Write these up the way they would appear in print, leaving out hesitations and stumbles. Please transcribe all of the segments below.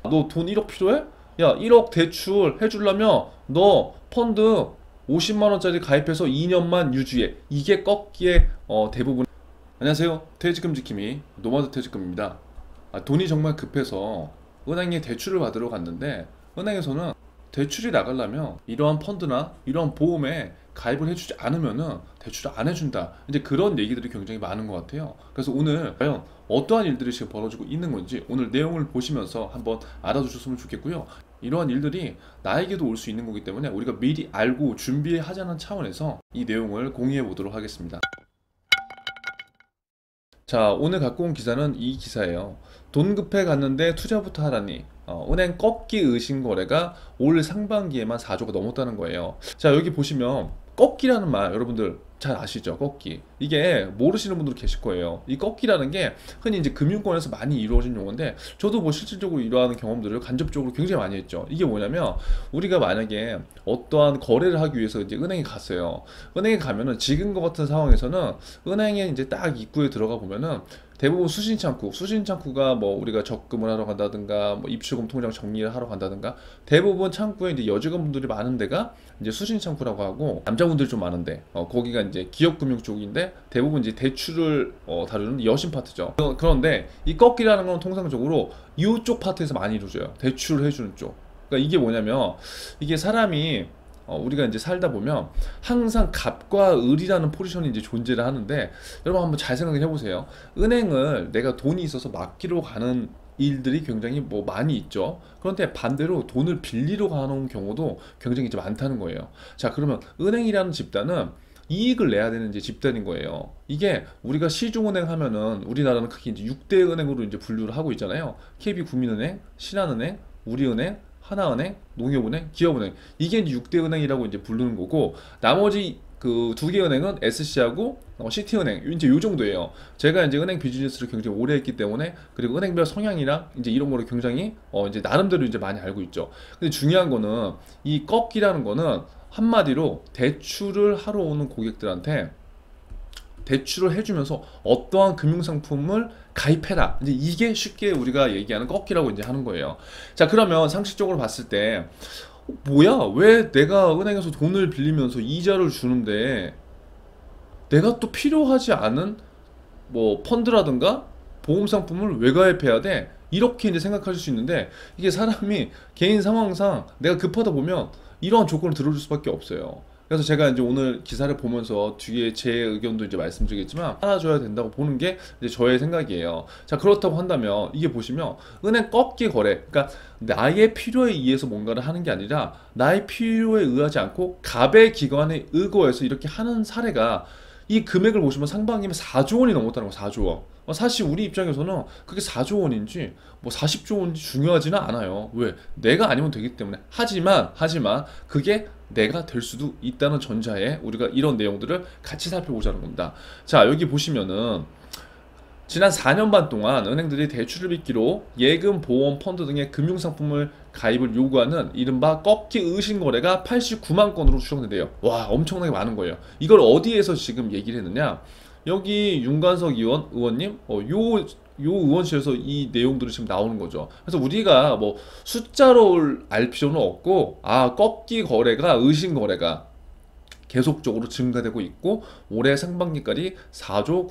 너 돈 1억 필요해? 야, 1억 대출 해주려면 너 펀드 50만원짜리 가입해서 2년만 유지해. 이게 꺾기의 대부분. 안녕하세요. 퇴직금 지킴이 노마드 퇴직금입니다. 돈이 정말 급해서 은행에 대출을 받으러 갔는데, 은행에서는 대출이 나가려면 이러한 펀드나 이러한 보험에 가입을 해주지 않으면은 대출을 안 해준다. 이제 그런 얘기들이 굉장히 많은 것 같아요. 그래서 오늘 과연 어떠한 일들이 지금 벌어지고 있는 건지 오늘 내용을 보시면서 한번 알아두셨으면 좋겠고요. 이러한 일들이 나에게도 올 수 있는 거기 때문에 우리가 미리 알고 준비하자는 차원에서 이 내용을 공유해 보도록 하겠습니다. 자, 오늘 갖고 온 기사는 이 기사예요. 돈 급해 갔는데 투자부터 하라니. 은행 꺾기 의심 거래가 올 상반기에만 4조가 넘었다는 거예요. 자, 여기 보시면 꺾기라는 말 여러분들 잘 아시죠? 꺾기. 이게 모르시는 분들 계실 거예요. 이 꺾기라는 게 흔히 이제 금융권에서 많이 이루어진 용어인데, 저도 뭐 실질적으로 이러한 경험들을 간접적으로 굉장히 많이 했죠. 이게 뭐냐면, 우리가 만약에 어떠한 거래를 하기 위해서 이제 은행에 갔어요. 은행에 가면은 지금과 같은 상황에서는 은행에 이제 딱 입구에 들어가 보면은 대부분 수신창구가 뭐 우리가 적금을 하러 간다든가 뭐 입출금 통장 정리를 하러 간다든가, 대부분 창구에 이제 여직원분들이 많은 데가 이제 수신창구라고 하고, 남자분들이 좀 많은데 거기가 이제 기업금융 쪽인데 대부분 이제 대출을 다루는 여신 파트죠. 그런데 이 꺾기라는 건 통상적으로 이쪽 파트에서 많이 이루어져요. 대출을 해주는 쪽. 그러니까 이게 뭐냐면, 이게 사람이 우리가 이제 살다 보면 항상 갑과 을이라는 포지션이 이제 존재를 하는데, 여러분 한번 잘 생각해 보세요. 은행을 내가 돈이 있어서 맡기러 가는 일들이 굉장히 뭐 많이 있죠. 그런데 반대로 돈을 빌리러 가는 경우도 굉장히 이제 많다는 거예요. 자, 그러면 은행이라는 집단은 이익을 내야 되는 이제 집단인 거예요. 이게 우리가 시중은행 하면은 우리나라는 크게 이제 6대 은행으로 이제 분류를 하고 있잖아요. KB국민은행, 신한은행, 우리은행, 하나은행, 농협은행, 기업은행. 이게 이제 6대 은행이라고 이제 부르는 거고, 나머지 그 두 개 은행은 SC하고 시티은행, 이제 요 정도예요. 제가 이제 은행 비즈니스를 굉장히 오래 했기 때문에, 그리고 은행별 성향이랑 이제 이런 거를 굉장히 이제 나름대로 이제 많이 알고 있죠. 근데 중요한 거는 이 꺾기라는 거는 한마디로 대출을 하러 오는 고객들한테 대출을 해주면서 어떠한 금융상품을 가입해라. 이제 이게 쉽게 우리가 얘기하는 꺾기라고 이제 하는 거예요. 자, 그러면 상식적으로 봤을 때, 뭐야? 왜 내가 은행에서 돈을 빌리면서 이자를 주는데 내가 또 필요하지 않은 뭐 펀드라든가 보험 상품을 왜 가입해야 돼? 이렇게 이제 생각하실 수 있는데, 이게 사람이 개인 상황상 내가 급하다 보면 이러한 조건을 들어줄 수밖에 없어요. 그래서 제가 이제 오늘 기사를 보면서 뒤에 제 의견도 이제 말씀드리겠지만, 알아줘야 된다고 보는 게 이제 저의 생각이에요. 자, 그렇다고 한다면 이게 보시면 은행 꺾기 거래, 그러니까 나의 필요에 의해서 뭔가를 하는 게 아니라 나의 필요에 의하지 않고 갑의 기관에 의거해서 이렇게 하는 사례가, 이 금액을 보시면 상반기면 4조 원이 넘었다는 거. 4조 원. 사실 우리 입장에서는 그게 4조 원인지 뭐 40조 원인지 중요하지는 않아요. 왜? 내가 아니면 되기 때문에. 하지만 그게 내가 될 수도 있다는 전자에 우리가 이런 내용들을 같이 살펴보자는 겁니다. 자, 여기 보시면은 지난 4년 반 동안 은행들이 대출을 빚기로 예금, 보험, 펀드 등의 금융상품을 가입을 요구하는 이른바 꺾기 의심 거래가 89만 건으로 추정된대요. 와, 엄청나게 많은 거예요. 이걸 어디에서 지금 얘기를 했느냐? 여기 윤관석 의원님, 요 의원실에서 이 내용들이 지금 나오는 거죠. 그래서 우리가 뭐 숫자로 알 필요는 없고, 꺾기 거래가, 의심 거래가 계속적으로 증가되고 있고, 올해 상반기까지 4조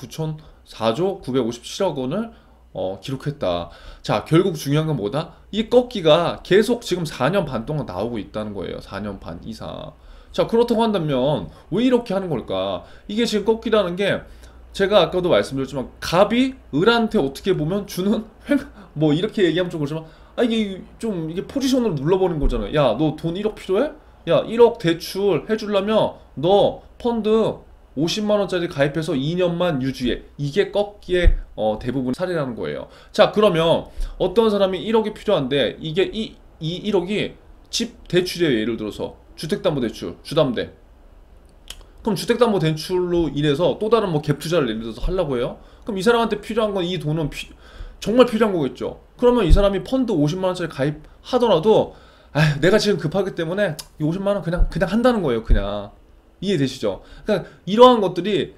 957억 원을 기록했다. 자, 결국 중요한 건 뭐다? 이 꺾기가 계속 지금 4년 반 동안 나오고 있다는 거예요. 4년 반 이상. 자, 그렇다고 한다면 왜 이렇게 하는 걸까? 이게 지금 꺾기라는 게, 제가 아까도 말씀드렸지만 갑이 을한테 어떻게 보면 주는 뭐 이렇게 얘기하면 좀 그렇지만, 이게 좀 이게 포지션으로 눌러버린 거잖아요. 야, 너 돈 1억 필요해? 야, 1억 대출 해주려면 너 펀드 50만원짜리 가입해서 2년만 유지해. 이게 꺾기의 대부분 사례라는 거예요. 자, 그러면 어떤 사람이 1억이 필요한데, 이게 이 1억이 집 대출이에요. 예를 들어서 주택담보대출, 주담대. 그럼 주택담보대출로 인해서 또 다른 뭐 갭 투자를 예를 들어서 하려고 해요. 그럼 이 사람한테 필요한 건 이 돈은 정말 필요한 거겠죠. 그러면 이 사람이 펀드 50만원짜리 가입하더라도, 내가 지금 급하기 때문에 이 50만원 그냥 한다는 거예요. 그냥. 이해되시죠? 그러니까 이러한 것들이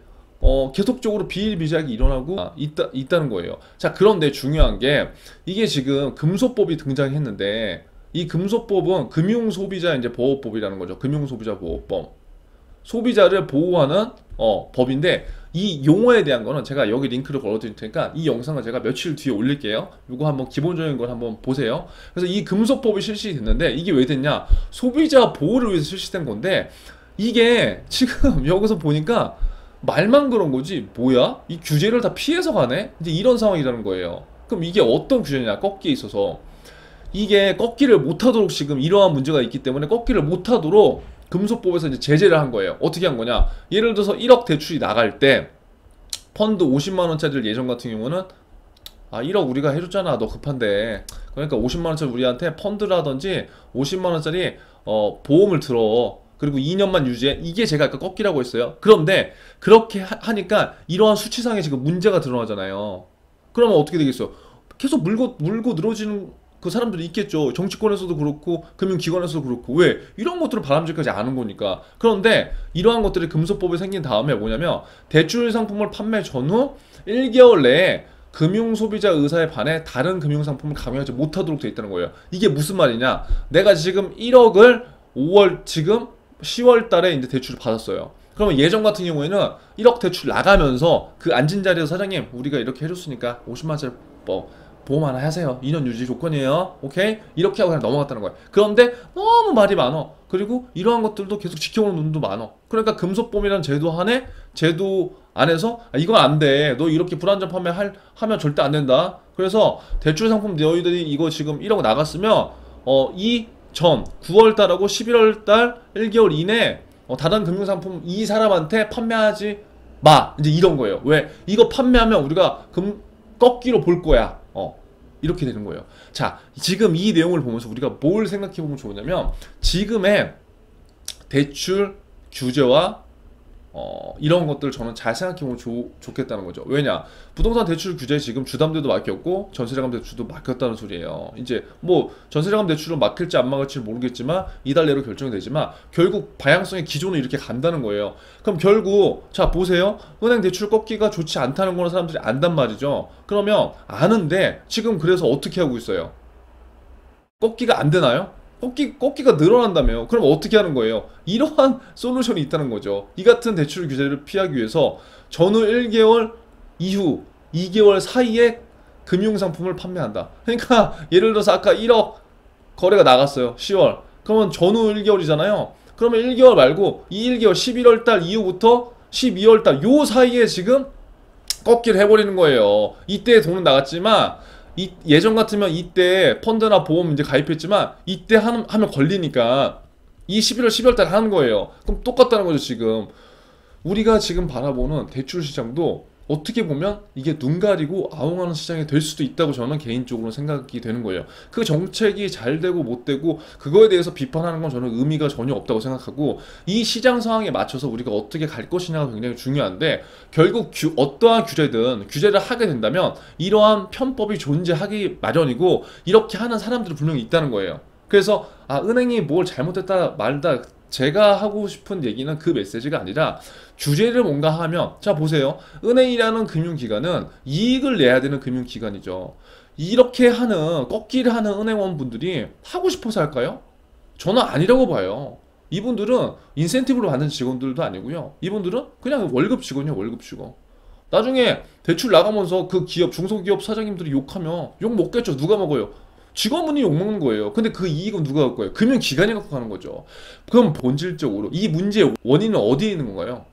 계속적으로 비일비재하게 일어나고 있다는 거예요. 자, 그런데 중요한 게 이게 지금 금소법이 등장했는데 이 금소법은 금융소비자 이제 보호법이라는 거죠. 금융소비자 보호법. 소비자를 보호하는 법인데 이 용어에 대한 거는 제가 여기 링크를 걸어드릴 테니까 이 영상을 제가 며칠 뒤에 올릴게요. 이거 한번 기본적인 걸 한번 보세요. 그래서 이 금소법이 실시됐는데 이게 왜 됐냐? 소비자 보호를 위해서 실시된 건데 이게 지금 여기서 보니까 말만 그런 거지 뭐야? 이 규제를 다 피해서 가네? 이제 이런 상황이라는 거예요. 그럼 이게 어떤 규제냐? 꺾기에 있어서 이게 꺾기를 못하도록 지금 이러한 문제가 있기 때문에 꺾기를 못하도록 금소법에서 이제 제재를 한 거예요. 어떻게 한 거냐? 예를 들어서 1억 대출이 나갈 때 펀드 50만 원짜리를 예전 같은 경우는 1억 우리가 해줬잖아. 너 급한데. 그러니까 50만 원짜리 우리한테 펀드라든지 50만 원짜리 보험을 들어. 그리고 2년만 유지해. 이게 제가 아까 꺾기라고 했어요. 그런데 그렇게 하니까 이러한 수치상에 지금 문제가 드러나잖아요. 그러면 어떻게 되겠어? 계속 물고 늘어지는 그 사람들이 있겠죠. 정치권에서도 그렇고 금융기관에서도 그렇고. 왜? 이런 것들을 바람직하지 않은 거니까. 그런데 이러한 것들이 금소법이 생긴 다음에 뭐냐면 대출 상품을 판매 전후 1개월 내에 금융소비자 의사에 반해 다른 금융상품을 강요하지 못하도록 돼 있다는 거예요. 이게 무슨 말이냐? 내가 지금 1억을 5월 지금 10월 달에 이제 대출을 받았어요. 그러면 예전 같은 경우에는 1억 대출 나가면서 그 앉은 자리에서 사장님 우리가 이렇게 해줬으니까 50만 원짜리 보험 하나 하세요. 2년 유지 조건이에요. 오케이? 이렇게 하고 그냥 넘어갔다는 거예요. 그런데 너무 말이 많어. 그리고 이러한 것들도 계속 지켜보는 눈도 많어. 그러니까 금소법이라는 제도 안에서 이건 안 돼. 너 이렇게 불안전 하면 절대 안 된다. 그래서 대출 상품 너희들이 이거 지금 1억 나갔으면 이 전 9월 달하고 11월 달 1개월 이내 다른 금융상품 이 사람한테 판매하지 마. 이제 이런 거예요. 왜? 이거 판매하면 우리가 꺾기로 볼 거야. 이렇게 되는 거예요. 자, 지금 이 내용을 보면서 우리가 뭘 생각해 보면 좋으냐면 지금의 대출 규제와 이런 것들 저는 잘 생각해 보면 좋겠다는 거죠. 왜냐? 부동산 대출 규제 지금 주담대도 막혔고 전세자금 대출도 막혔다는 소리예요. 이제 뭐 전세자금 대출은 막힐지 안 막힐지 모르겠지만 이달 내로 결정이 되지만 결국 방향성의 기존은 이렇게 간다는 거예요. 그럼 결국 자 보세요. 은행 대출 꺾기가 좋지 않다는 거는 사람들이 안단 말이죠. 그러면 아는데 지금 그래서 어떻게 하고 있어요? 꺾기가 안 되나요? 꺾기가 늘어난다며. 그럼 어떻게 하는 거예요? 이러한 솔루션이 있다는 거죠. 이 같은 대출 규제를 피하기 위해서 전후 1개월 이후 2개월 사이에 금융상품을 판매한다. 그러니까 예를 들어서 아까 1억 거래가 나갔어요. 10월. 그러면 전후 1개월이잖아요. 그러면 1개월 말고 이 1개월 11월 달 이후부터 12월 달 요 사이에 지금 꺾기를 해버리는 거예요. 이때 돈은 나갔지만 예전 같으면 이때 펀드나 보험 이제 가입했지만 이때 하면 걸리니까 이 11월 12월 달 하는 거예요. 그럼 똑같다는 거죠. 지금 우리가 지금 바라보는 대출 시장도 어떻게 보면 이게 눈 가리고 아웅하는 시장이 될 수도 있다고 저는 개인적으로 생각이 되는 거예요. 그 정책이 잘 되고 못 되고 그거에 대해서 비판하는 건 저는 의미가 전혀 없다고 생각하고 이 시장 상황에 맞춰서 우리가 어떻게 갈 것이냐가 굉장히 중요한데 결국 어떠한 규제를 하게 된다면 이러한 편법이 존재하기 마련이고 이렇게 하는 사람들이 분명히 있다는 거예요. 그래서 은행이 뭘 잘못했다 말다 제가 하고 싶은 얘기는 그 메시지가 아니라 규제를 뭔가 하면 자 보세요. 은행이라는 금융기관은 이익을 내야 되는 금융기관이죠. 이렇게 하는 꺾기를 하는 은행원분들이 하고 싶어서 할까요? 저는 아니라고 봐요. 이분들은 인센티브로 받는 직원들도 아니고요. 이분들은 그냥 월급 직원이에요. 월급 직원. 나중에 대출 나가면서 그 기업 중소기업 사장님들이 욕하면 욕 먹겠죠. 누가 먹어요? 직원분이 욕먹는 거예요. 근데 그 이익은 누가 갖고 가요? 금융기관이 갖고 가는 거죠. 그럼 본질적으로 이 문제의 원인은 어디에 있는 건가요?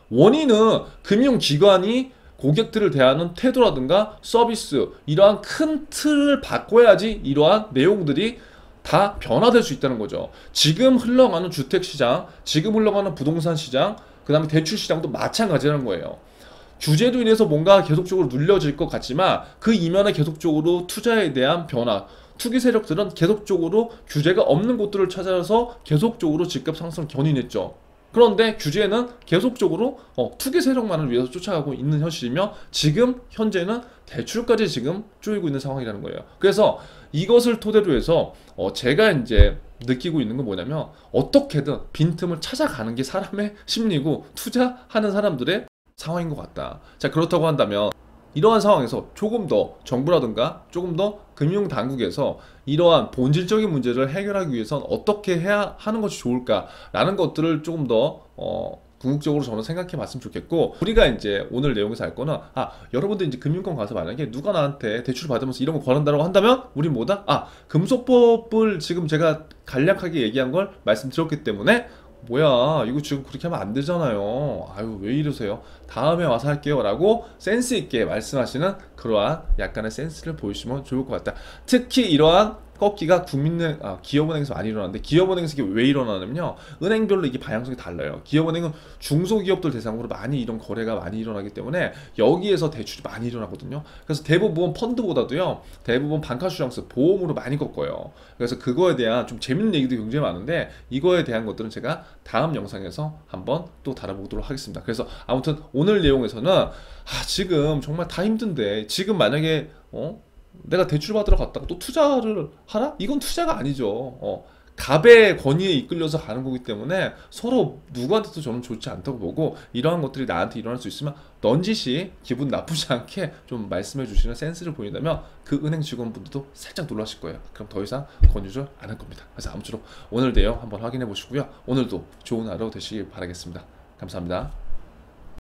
원인은 금융기관이 고객들을 대하는 태도라든가 서비스 이러한 큰 틀을 바꿔야지 이러한 내용들이 다 변화될 수 있다는 거죠. 지금 흘러가는 주택시장, 지금 흘러가는 부동산 시장, 그 다음에 대출 시장도 마찬가지라는 거예요. 규제로 인해서 뭔가 계속적으로 눌려질 것 같지만 그 이면에 계속적으로 투자에 대한 변화, 투기 세력들은 계속적으로 규제가 없는 곳들을 찾아서 계속적으로 집값 상승을 견인했죠. 그런데 규제는 계속적으로 투기 세력만을 위해서 쫓아가고 있는 현실이며 지금 현재는 대출까지 지금 쪼이고 있는 상황이라는 거예요. 그래서 이것을 토대로 해서 제가 이제 느끼고 있는 건 뭐냐면 어떻게든 빈틈을 찾아가는 게 사람의 심리고 투자하는 사람들의 상황인 것 같다. 자, 그렇다고 한다면 이러한 상황에서 조금 더 정부라든가 조금 더 금융당국에서 이러한 본질적인 문제를 해결하기 위해선 어떻게 해야 하는 것이 좋을까라는 것들을 조금 더 궁극적으로 저는 생각해 봤으면 좋겠고, 우리가 이제 오늘 내용에서 알 거는, 여러분들 이제 금융권 가서 만약에 누가 나한테 대출 받으면서 이런 거 권한다고 한다면 우리 뭐다? 금소법을 지금 제가 간략하게 얘기한 걸 말씀드렸기 때문에 뭐야 이거 지금 그렇게 하면 안 되잖아요. 아유 왜 이러세요? 다음에 와서 할게요 라고 센스 있게 말씀하시는 그러한 약간의 센스를 보여주시면 좋을 것 같다. 특히 이러한 꺾기가 기업은행에서 많이 일어나는데, 기업은행에서 이게 왜 일어나냐면요, 은행별로 이게 방향성이 달라요. 기업은행은 중소기업들 대상으로 많이 이런 거래가 많이 일어나기 때문에 여기에서 대출이 많이 일어나거든요. 그래서 대부분 펀드보다도요, 대부분 반카슈랑스 보험으로 많이 꺾어요. 그래서 그거에 대한 좀 재밌는 얘기도 굉장히 많은데, 이거에 대한 것들은 제가 다음 영상에서 한번 또 다뤄보도록 하겠습니다. 그래서 아무튼 오늘 내용에서는 지금 정말 다 힘든데 지금 만약에 내가 대출 받으러 갔다가 또 투자를 하라? 이건 투자가 아니죠. 갑의 권위에 이끌려서 가는 거기 때문에 서로 누구한테도 저는 좋지 않다고 보고, 이러한 것들이 나한테 일어날 수 있으면 넌지시 기분 나쁘지 않게 좀 말씀해 주시는 센스를 보인다면 그 은행 직원분들도 살짝 놀라실 거예요. 그럼 더 이상 권유를 안 할 겁니다. 그래서 아무쪼록 오늘 내용 한번 확인해 보시고요. 오늘도 좋은 하루 되시길 바라겠습니다. 감사합니다.